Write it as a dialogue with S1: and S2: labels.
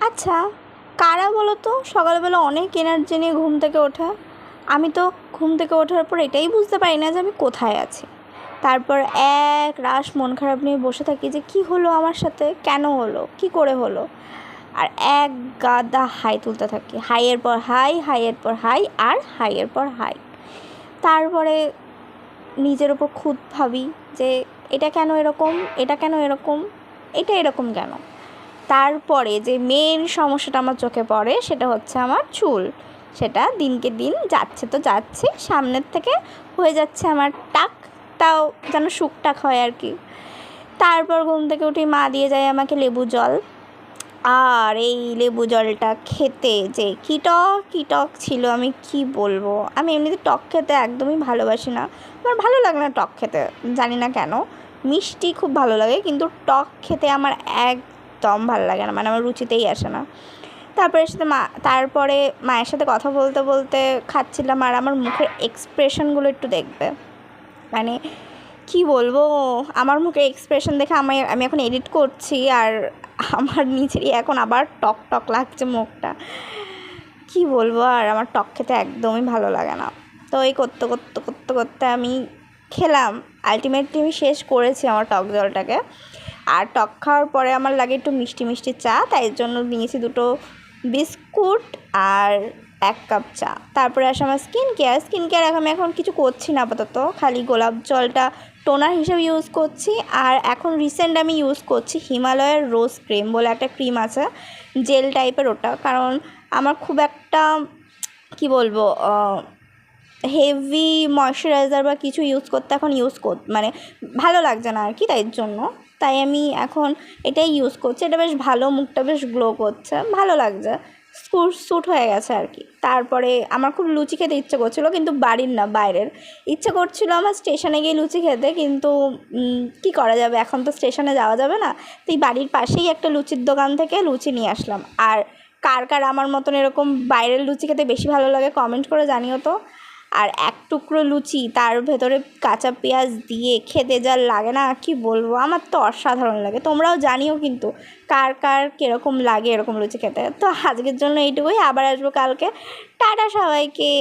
S1: আচ্ছা, কারা বলো তো সকালবেলা অনেক এনার্জি নিয়ে ঘুম থেকে ওঠে? আমি তো ঘুম থেকে ওঠার পর এটাই বুঝতে পারি না যে আমি কোথায় আছি। তারপর এক রাশ মন খারাপ নিয়ে বসে থাকি যে কী হলো আমার সাথে, কেন হলো, কী করে হলো। আর এক গাদা হাই তুলতে থাকি, হাইয়ের পর হাই, হাইয়ের পর হাই, আর হাইয়ের পর হাই। তারপরে নিজের ওপর খুদ ভাবি যে এটা কেন এরকম, এটা কেন এরকম, এটা এরকম কেন। তারপরে যে মেন সমস্যাটা আমার চোখে পড়ে সেটা হচ্ছে আমার চুল। সেটা দিনকে দিন যাচ্ছে তো যাচ্ছে, সামনের থেকে হয়ে যাচ্ছে আমার টাকটাও যেন শুকটাক হয় আর কি। তারপর ঘুম থেকে উঠে মা দিয়ে যায় আমাকে লেবু জল, আর এই লেবু জলটা খেতে যে কী টক ছিল আমি কি বলবো। আমি এমনিতে টক খেতে একদমই ভালোবাসি না, আমার ভালো লাগে না টক খেতে, জানি না কেন। মিষ্টি খুব ভালো লাগে কিন্তু টক খেতে আমার একদম ভালো লাগে না, মানে আমার রুচিতেই আসে না। তারপরে মায়ের সাথে কথা বলতে বলতে খাচ্ছিলাম, আর আমার মুখের এক্সপ্রেশনগুলো একটু দেখবে, মানে কি বলবো, আমার মুখে এক্সপ্রেশন দেখে আমি এখন এডিট করছি, আর আমার নিজেরই এখন আবার টক টক লাগছে মুখটা। কি বলবো, আর আমার টক খেতে একদমই ভালো লাগে না। তো এই করতে করতে করতে করতে আমি খেলাম, আলটিমেটলি আমি শেষ করেছি আমার টক জলটাকে। আর টক খাওয়ার পরে আমার লাগে একটু মিষ্টি মিষ্টি চা, তাই জন্য নিয়েছি 2টো বিস্কুট আর 1 কাপ চা। তারপরে আসে আমার স্কিন কেয়ার আমি এখন কিছু করছি না আপাতত, খালি গোলাপ জলটা টোনার হিসেবে ইউজ করছি। আর এখন রিসেন্ট আমি ইউজ করছি হিমালয়ের রোজ ক্রিম বলে একটা ক্রিম আছে, জেল টাইপের ওটা, কারণ আমার খুব একটা কি বলবো হেভি ময়শ্চারাইজার বা কিছু মানে ভালো লাগছে না আর কি, তাই আমি এখন এটাই ইউজ করছি। এটা বেশ ভালো, মুখটা বেশ গ্লো করছে, ভালো লাগছে, স্যুট হয়ে গেছে আর কি। তারপরে আমার খুব লুচি খেতে ইচ্ছে করছিলো, কিন্তু বাড়ির না বাইরের ইচ্ছে করছিলো আমার স্টেশনে গিয়ে লুচি খেতে, কিন্তু কী করা যাবে, এখন তো স্টেশনে যাওয়া যাবে না। তো এই বাড়ির পাশেই একটা লুচির দোকান থেকে লুচি নিয়ে আসলাম। আর কার কার আমার মতন এরকম বাইরের লুচি খেতে বেশি ভালো লাগে কমেন্ট করে জানিও তো। আর এক টুকরো লুচি তার ভেতরে কাঁচা পেঁয়াজ দিয়ে খেতে যা লাগে না, কি বলবো, আমার তো অসাধারণ লাগে। তোমরাও জানিও কিন্তু কার কার কীরকম লাগে এরকম লুচি খেতে। তো আজকের জন্য এইটুকুই, আবার আসবো কালকে। টাটা সবাইকে।